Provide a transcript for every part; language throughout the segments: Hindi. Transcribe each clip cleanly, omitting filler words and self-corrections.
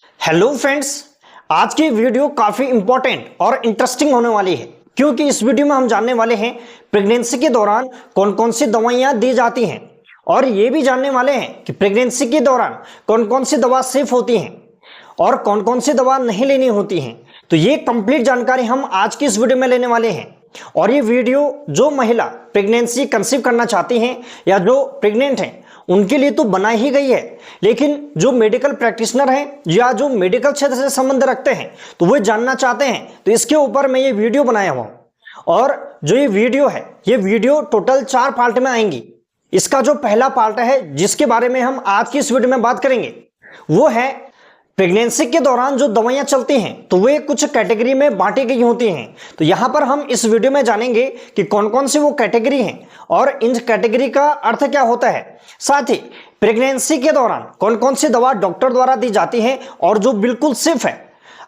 हेलो फ्रेंड्स, आज की वीडियो काफी इंपॉर्टेंट और इंटरेस्टिंग होने वाली है क्योंकि इस वीडियो में हम जानने वाले हैं प्रेगनेंसी के दौरान कौन कौन सी दवाइयां दी जाती हैं और ये भी जानने वाले हैं कि प्रेगनेंसी के दौरान कौन कौन सी दवा सेफ होती हैं और कौन कौन सी दवा नहीं लेनी होती हैं। तो ये कंप्लीट जानकारी हम आज की इस वीडियो में लेने वाले हैं। और ये वीडियो जो महिला प्रेगनेंसी कंसीव करना चाहती हैं या जो प्रेग्नेंट हैं उनके लिए तो बना ही गई है, लेकिन जो मेडिकल प्रैक्टिशनर हैं या जो मेडिकल क्षेत्र से संबंध रखते हैं तो वो जानना चाहते हैं, तो इसके ऊपर मैं ये वीडियो बनाया हुआ हूं। और जो ये वीडियो है, ये वीडियो टोटल 4 पार्ट में आएंगी। इसका जो पहला पार्ट है जिसके बारे में हम आज की इस वीडियो में बात करेंगे वो है प्रेगनेंसी के दौरान जो दवाइयां चलती हैं तो वे कुछ कैटेगरी में बांटी गई होती हैं। तो यहां पर हम इस वीडियो में जानेंगे कि कौन कौन सी वो कैटेगरी हैं और इन कैटेगरी का अर्थ क्या होता है। साथ ही प्रेगनेंसी के दौरान कौन कौन सी दवा डॉक्टर द्वारा दी जाती है और जो बिल्कुल सेफ है।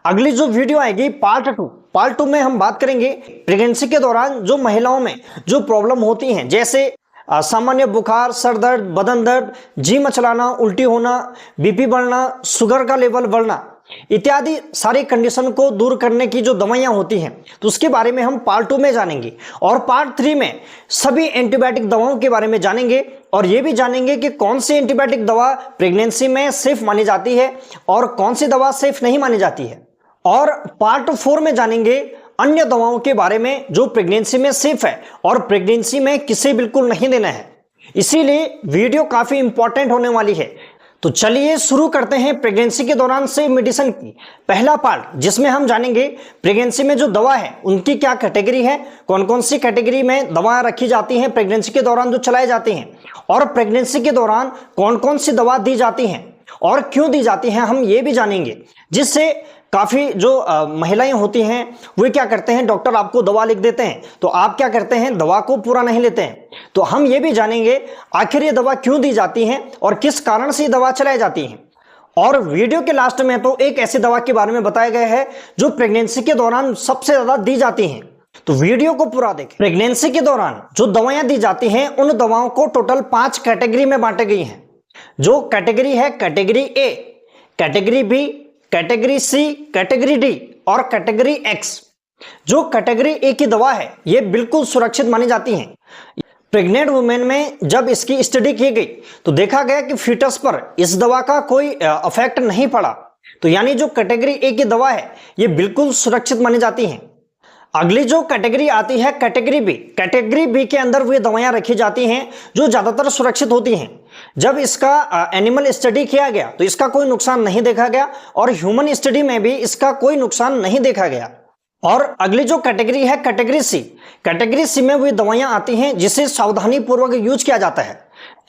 अगली जो वीडियो आएगी पार्ट टू में हम बात करेंगे प्रेगनेंसी के दौरान जो महिलाओं में जो प्रॉब्लम होती हैं, जैसे सामान्य बुखार, सर दर्द, बदन दर्द, जी मचलाना, उल्टी होना, बीपी बढ़ना, शुगर का लेवल बढ़ना इत्यादि सारी कंडीशन को दूर करने की जो दवाइयां होती हैं तो उसके बारे में हम पार्ट 2 में जानेंगे। और पार्ट 3 में सभी एंटीबायोटिक दवाओं के बारे में जानेंगे और यह भी जानेंगे कि कौन सी एंटीबायोटिक दवा प्रेगनेंसी में सेफ मानी जाती है और कौन सी दवा सेफ नहीं मानी जाती है। और पार्ट 4 में जानेंगे अन्य दवाओं के बारे में जो प्रेगनेंसी में सेफ है और प्रेगनेंसी में किसे बिल्कुल नहीं देना है। इसीलिए वीडियो काफी इंपॉर्टेंट होने वाली है। तो चलिए शुरू करते हैं प्रेगनेंसी के दौरान सेफ मेडिसिन की पहला पार्ट, जिसमें हम जानेंगे प्रेगनेंसी में जो दवा है उनकी क्या कैटेगरी है, कौन कौन सी कैटेगरी में दवाएं रखी जाती हैं प्रेगनेंसी के दौरान जो चलाई जाती हैं, और प्रेगनेंसी के दौरान कौन कौन सी दवा दी जाती हैं और क्यों दी जाती हैं हम ये भी जानेंगे। जिससे काफी जो महिलाएं होती हैं वे क्या करते हैं, डॉक्टर आपको दवा लिख देते हैं तो आप क्या करते हैं, दवा को पूरा नहीं लेते हैं। तो हम ये भी जानेंगे आखिर ये दवा क्यों दी जाती है और किस कारण से ये दवा चलाई जाती है। और वीडियो के लास्ट में तो एक ऐसी दवा के बारे में बताया गया है जो प्रेगनेंसी के दौरान सबसे ज्यादा दी जाती है, तो वीडियो को पूरा देखें। प्रेगनेंसी के दौरान जो दवाएं दी जाती हैं उन दवाओं को टोटल 5 कैटेगरी में बांटी गई हैं। जो कैटेगरी है category A, category B, category C, category D और कैटेगरी एक्स। जो कैटेगरी ए की दवा है ये बिल्कुल सुरक्षित मानी जाती है। प्रेग्नेंट वुमेन में जब इसकी स्टडी की गई तो देखा गया कि फीटस पर इस दवा का कोई इफेक्ट नहीं पड़ा। तो यानी जो कैटेगरी ए की दवा है ये बिल्कुल सुरक्षित मानी जाती है। अगली जो कैटेगरी आती है कैटेगरी बी। कैटेगरी बी के अंदर वे दवाइयां रखी जाती हैं जो ज्यादातर सुरक्षित होती हैं। जब इसका एनिमल स्टडी किया गया तो इसका कोई नुकसान नहीं देखा गया और ह्यूमन स्टडी में भी इसका कोई नुकसान नहीं देखा गया। और अगली जो कैटेगरी है कैटेगरी सी। कैटेगरी सी में वे दवाइयां आती हैं जिसे सावधानी पूर्वक यूज किया जाता है।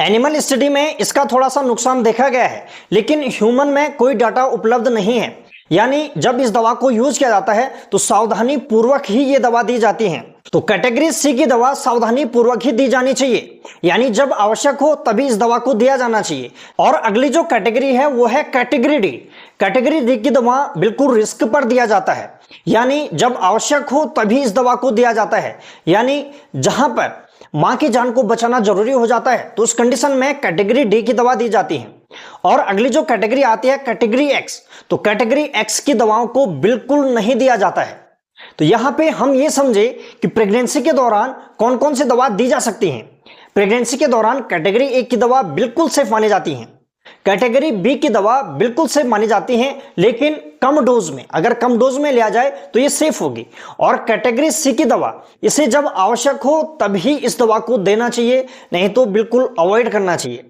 एनिमल स्टडी में इसका थोड़ा सा नुकसान देखा गया है लेकिन ह्यूमन में कोई डाटा उपलब्ध नहीं है। यानी जब इस दवा को यूज किया जाता है तो सावधानी पूर्वक ही ये दवा दी जाती है। तो कैटेगरी सी की दवा सावधानी पूर्वक ही दी जानी चाहिए, यानी जब आवश्यक हो तभी इस दवा को दिया जाना चाहिए। और अगली जो कैटेगरी है वो है कैटेगरी डी। कैटेगरी डी की दवा बिल्कुल रिस्क पर दिया जाता है, यानी जब आवश्यक हो तभी इस दवा को दिया जाता है। यानी जहां पर मां की जान को बचाना जरूरी हो जाता है तो उस कंडीशन में कैटेगरी डी की दवा दी जाती है। और अगली जो कैटेगरी आती है कैटेगरी एक्स। तो कैटेगरी एक्स की दवाओं को बिल्कुल नहीं दिया जाता है। तो यहां पे हम ये समझे कि प्रेगनेंसी के दौरान कौन कौन सी दवा दी जा सकती हैं। प्रेगनेंसी के दौरान कैटेगरी ए की दवा बिल्कुल सेफ मानी जाती है। कैटेगरी बी की दवा बिल्कुल सेफ मानी जाती है लेकिन कम डोज में, अगर कम डोज में लिया जाए तो ये सेफ होगी। और कैटेगरी सी की दवा इसे जब आवश्यक हो तभी इस दवा को देना चाहिए, नहीं तो बिल्कुल अवॉइड करना चाहिए।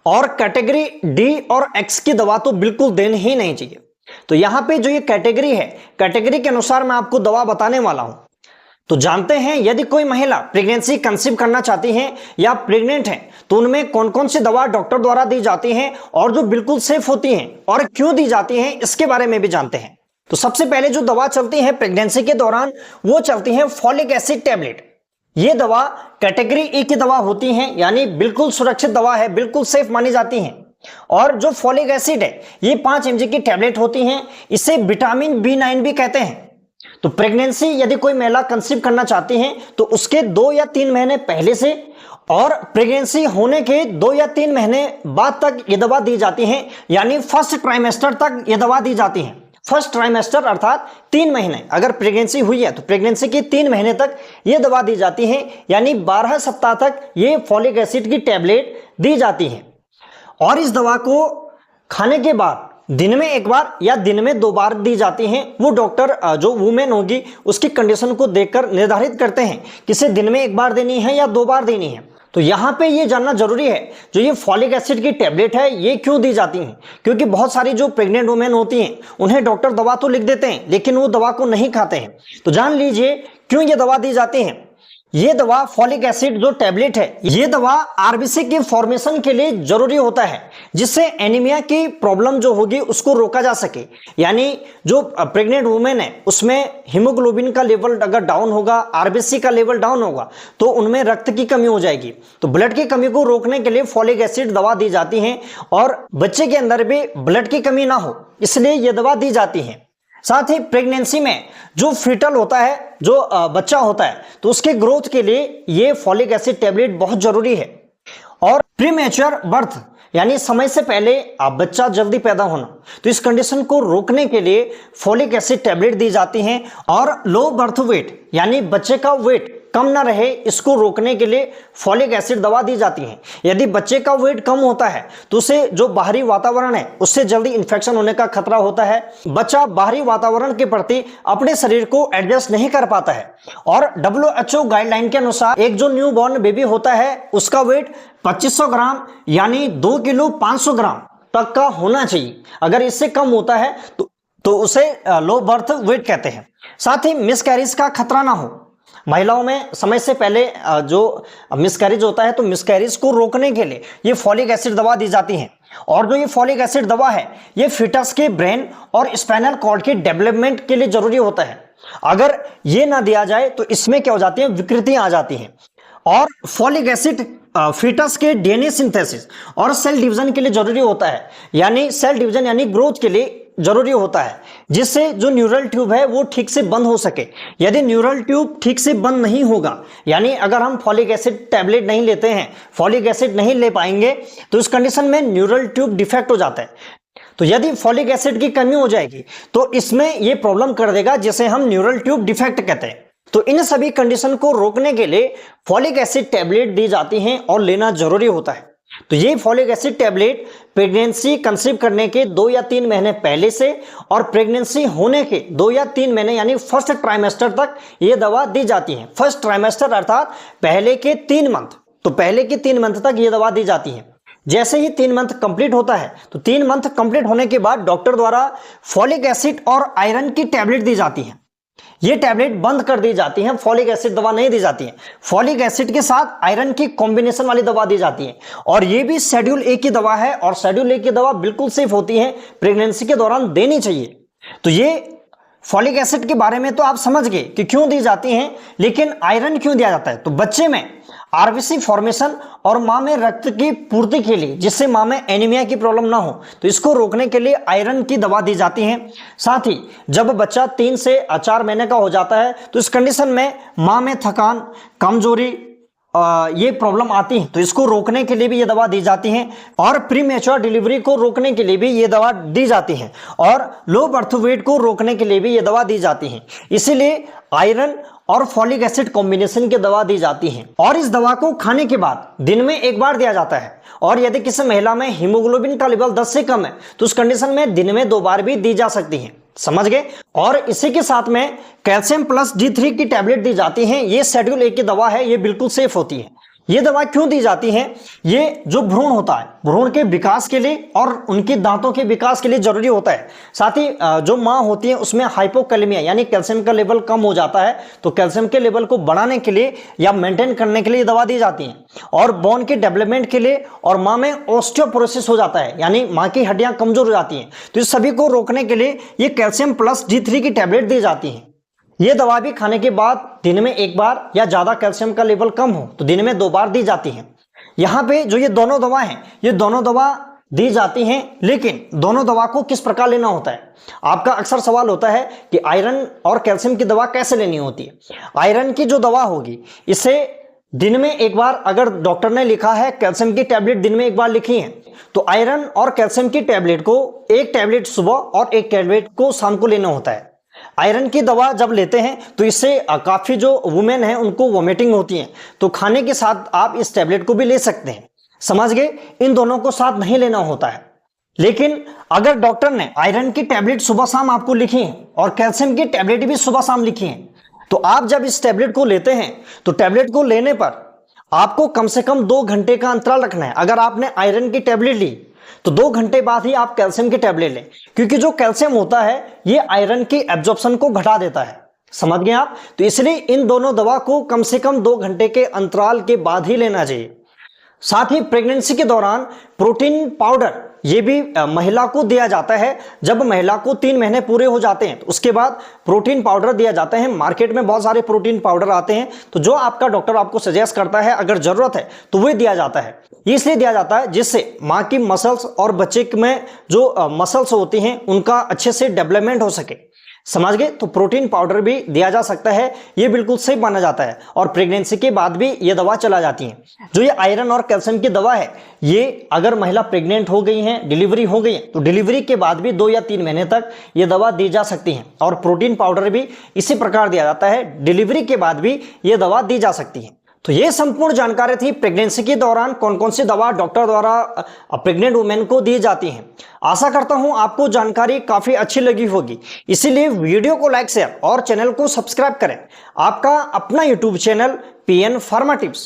और कैटेगरी डी और एक्स की दवा तो बिल्कुल देनी ही नहीं चाहिए। तो यहां पे जो ये कैटेगरी है, कैटेगरी के अनुसार मैं आपको दवा बताने वाला हूं। तो जानते हैं यदि कोई महिला प्रेगनेंसी कंसीव करना चाहती है या प्रेग्नेंट है तो उनमें कौन कौन सी दवा डॉक्टर द्वारा दी जाती है और जो बिल्कुल सेफ होती हैं और क्यों दी जाती हैं इसके बारे में भी जानते हैं। तो सबसे पहले जो दवा चलती है प्रेगनेंसी के दौरान वो चलती है फॉलिक एसिड टैबलेट। ये दवा कैटेगरी ए की दवा होती है, यानी बिल्कुल सुरक्षित दवा है, बिल्कुल सेफ मानी जाती है। और जो फॉलिक एसिड है ये 5 mg की टैबलेट होती हैं। इसे विटामिन B9 भी कहते हैं। तो प्रेगनेंसी यदि कोई महिला कंसीव करना चाहती है तो उसके 2 या 3 महीने पहले से और प्रेगनेंसी होने के 2 या 3 महीने बाद तक ये दवा दी जाती है, यानी फर्स्ट ट्राइमेस्टर तक ये दवा दी जाती है। फर्स्ट ट्राइमेस्टर अर्थात 3 महीने, अगर प्रेगनेंसी हुई है तो प्रेगनेंसी के 3 महीने तक ये दवा दी जाती है, यानी 12 सप्ताह तक ये फॉलिक एसिड की टैबलेट दी जाती है। और इस दवा को खाने के बाद दिन में 1 बार या दिन में 2 बार दी जाती हैं। वो डॉक्टर जो वुमेन होगी उसकी कंडीशन को देखकर निर्धारित करते हैं कि इसे दिन में 1 बार देनी है या 2 बार देनी है। तो यहाँ पे ये जानना जरूरी है, जो ये फॉलिक एसिड की टैबलेट है ये क्यों दी जाती हैं, क्योंकि बहुत सारी जो प्रेग्नेंट वुमेन होती हैं उन्हें डॉक्टर दवा तो लिख देते हैं लेकिन वो दवा को नहीं खाते हैं। तो जान लीजिए क्यों ये दवा दी जाती है। ये दवा फॉलिक एसिड जो टैबलेट है ये दवा आरबीसी के फॉर्मेशन के लिए जरूरी होता है, जिससे एनीमिया की प्रॉब्लम जो होगी उसको रोका जा सके। यानी जो प्रेग्नेंट वुमेन है उसमें हीमोग्लोबिन का लेवल अगर डाउन होगा, आरबीसी का लेवल डाउन होगा तो उनमें रक्त की कमी हो जाएगी। तो ब्लड की कमी को रोकने के लिए फॉलिक एसिड दवा दी जाती है और बच्चे के अंदर भी ब्लड की कमी ना हो इसलिए यह दवा दी जाती है। साथ ही प्रेगनेंसी में जो फीटल होता है, जो बच्चा होता है, तो उसके ग्रोथ के लिए ये फॉलिक एसिड टैबलेट बहुत जरूरी है। और प्रीमेच्योर बर्थ यानी समय से पहले बच्चा जल्दी पैदा होना, तो इस कंडीशन को रोकने के लिए फॉलिक एसिड टैबलेट दी जाती हैं। और लो बर्थ वेट यानी बच्चे का वेट कम ना रहे इसको रोकने के लिए फॉलिक एसिड दवा दी जाती है। यदि बच्चे का वेट कम होता है तो उसे जो बाहरी वातावरण है उससे जल्दी इन्फेक्शन होने का खतरा होता है। बच्चा बाहरी वातावरण के प्रति अपने शरीर को एडजस्ट नहीं कर पाता है। और WHO गाइडलाइन के अनुसार एक जो न्यू बॉर्न बेबी होता है उसका वेट 2500 ग्राम यानी 2 किलो 500 ग्राम तक का होना चाहिए। अगर इससे कम होता है तो उसे लो बर्थ वेट कहते हैं। साथ ही मिसकैरेज का खतरा ना हो। महिलाओं में समय से पहले जो मिसकैरेज होता है तो मिसकैरेज को रोकने के लिए ये फॉलिक एसिड दवा दी जाती है। और जो ये फॉलिक एसिड दवा है ये फीटस के ब्रेन और स्पाइनल कॉर्ड के डेवलपमेंट के लिए जरूरी होता है। अगर ये ना दिया जाए तो इसमें क्या हो जाती है, विकृतियां आ जाती हैं। और फॉलिक एसिड फीटस के डीएनए सिंथेसिस और सेल डिवीजन के लिए जरूरी होता है, यानी सेल डिवीजन यानी ग्रोथ के लिए जरूरी होता है, जिससे जो न्यूरल ट्यूब है वो ठीक से बंद हो सके। यदि न्यूरल ट्यूब ठीक से बंद नहीं होगा, यानी अगर हम फॉलिक एसिड टैबलेट नहीं लेते हैं, फॉलिक एसिड नहीं ले पाएंगे, तो इस कंडीशन में न्यूरल ट्यूब डिफेक्ट हो जाता है। तो यदि फॉलिक एसिड की कमी हो जाएगी तो इसमें ये प्रॉब्लम कर देगा, जिसे हम न्यूरल ट्यूब डिफेक्ट कहते हैं। तो इन सभी कंडीशन को रोकने के लिए फॉलिक एसिड टैबलेट दी जाती हैं और लेना जरूरी होता है। तो ये folic acid tablet pregnancy conceive करने के 2 या 3 महीने पहले से और प्रेगनेंसी होने के 2 या 3 महीने यानी फर्स्ट ट्राइमेस्टर तक ये दवा दी जाती है। फर्स्ट ट्राइमेस्टर अर्थात पहले के 3 मंथ, तो पहले के 3 मंथ तक ये दवा दी जाती है। जैसे ही 3 मंथ कंप्लीट होता है तो 3 मंथ कंप्लीट होने के बाद डॉक्टर द्वारा फॉलिक एसिड और आयरन की टैबलेट दी जाती है। ये टैबलेट बंद कर दी जाती है, फॉलिक एसिड दवा नहीं दी जाती है। फॉलिक एसिड के साथ आयरन की कॉम्बिनेशन वाली दवा दी जाती है। और ये भी शेड्यूल ए की दवा है और शेड्यूल ए की दवा बिल्कुल सेफ होती है, प्रेगनेंसी के दौरान देनी चाहिए। तो ये फॉलिक एसिड के बारे में तो आप समझ गए कि क्यों दी जाती हैं, लेकिन आयरन क्यों दिया जाता है? तो बच्चे में आरबीसी फॉर्मेशन और मां में रक्त की पूर्ति के लिए, जिससे मां में एनीमिया की प्रॉब्लम ना हो, तो इसको रोकने के लिए आयरन की दवा दी जाती है। साथ ही जब बच्चा 3 से 4 महीने का हो जाता है तो इस कंडीशन में मां में थकान, कमजोरी ये प्रॉब्लम आती है, तो इसको रोकने के लिए भी ये दवा दी जाती है। और प्रीमेच्योर डिलीवरी को रोकने के लिए भी ये दवा दी जाती है और लो बर्थ वेट को रोकने के लिए भी ये दवा दी जाती है। इसीलिए आयरन और फॉलिक एसिड कॉम्बिनेशन की दवा दी जाती है। और इस दवा को खाने के बाद दिन में 1 बार दिया जाता है। और यदि किसी महिला में हीमोग्लोबिन का लेवल 10 से कम है तो उस कंडीशन में दिन में 2 बार भी दी जा सकती है। समझ गए? और इसी के साथ में कैल्शियम प्लस D3 की टैबलेट दी जाती है। ये शेड्यूल ए की दवा है, ये बिल्कुल सेफ होती है। ये दवा क्यों दी जाती है? ये जो भ्रूण होता है, भ्रूण के विकास के लिए और उनके दांतों के विकास के लिए जरूरी होता है। साथ ही जो मां होती है उसमें हाइपोकैलेमिया यानी कैल्शियम का लेवल कम हो जाता है, तो कैल्शियम के लेवल को बढ़ाने के लिए या मेंटेन करने के लिए दवा दी जाती है। और बोन के डेवलपमेंट के लिए, और मां में ऑस्टियोपोरोसिस हो जाता है यानी मां की हड्डियां कमजोर हो जाती हैं, तो इस सभी को रोकने के लिए ये कैल्शियम प्लस D3 की टैबलेट दी जाती है। ये दवा भी खाने के बाद दिन में 1 बार या ज्यादा कैल्शियम का लेवल कम हो तो दिन में 2 बार दी जाती है। यहाँ पे जो ये दोनों दवा हैं, ये दोनों दवा दी जाती हैं, लेकिन दोनों दवा को किस प्रकार लेना होता है। आपका अक्सर सवाल होता है कि आयरन और कैल्शियम की दवा कैसे लेनी होती है। आयरन की जो दवा होगी इसे दिन में एक बार, अगर डॉक्टर ने लिखा है कैल्शियम की टैबलेट दिन में एक बार लिखी है, तो आयरन और कैल्शियम की टैबलेट को एक टैबलेट सुबह और एक टैबलेट को शाम को लेना होता है। आयरन की दवा जब लेते हैं तो इससे काफी जो वुमेन है उनको वोमिटिंग होती है, तो खाने के साथ आप इस टैबलेट को भी ले सकते हैं। समझ गए, इन दोनों को साथ नहीं लेना होता है। लेकिन अगर डॉक्टर ने आयरन की टैबलेट सुबह शाम आपको लिखी है और कैल्शियम की टैबलेट भी सुबह शाम लिखी है, तो आप जब इस टैबलेट को लेते हैं तो टैबलेट को लेने पर आपको कम से कम 2 घंटे का अंतराल रखना है। अगर आपने आयरन की टैबलेट ली तो 2 घंटे बाद ही आप कैल्शियम की टैबलेट लें, क्योंकि जो कैल्शियम होता है ये आयरन की एब्जॉर्प्शन को घटा देता है। समझ गए आप। तो इसलिए इन दोनों दवा को कम से कम 2 घंटे के अंतराल के बाद ही लेना चाहिए। साथ ही प्रेगनेंसी के दौरान प्रोटीन पाउडर ये भी महिला को दिया जाता है। जब महिला को 3 महीने पूरे हो जाते हैं तो उसके बाद प्रोटीन पाउडर दिया जाता है। मार्केट में बहुत सारे प्रोटीन पाउडर आते हैं, तो जो आपका डॉक्टर आपको सजेस्ट करता है, अगर जरूरत है तो वह दिया जाता है। इसलिए दिया जाता है जिससे मां की मसल्स और बच्चे में जो मसल्स होती हैं उनका अच्छे से डेवलपमेंट हो सके। समझ गए। तो प्रोटीन पाउडर भी दिया जा सकता है, ये बिल्कुल सही माना जाता है, और प्रेगनेंसी के बाद भी ये दवा चला जाती है। जो ये आयरन और कैल्शियम की दवा है, ये अगर महिला प्रेग्नेंट हो गई है, डिलीवरी हो गई है, तो डिलीवरी के बाद भी 2 या 3 महीने तक ये दवा दी जा सकती है। और प्रोटीन पाउडर भी इसी प्रकार दिया जाता है, डिलीवरी के बाद भी ये दवा दी जा सकती है। तो ये संपूर्ण जानकारी थी प्रेगनेंसी के दौरान कौन कौन सी दवा डॉक्टर द्वारा प्रेग्नेंट वुमेन को दी जाती है। आशा करता हूं आपको जानकारी काफी अच्छी लगी होगी, इसीलिए वीडियो को लाइक शेयर और चैनल को सब्सक्राइब करें। आपका अपना YouTube channel PN pharma tips.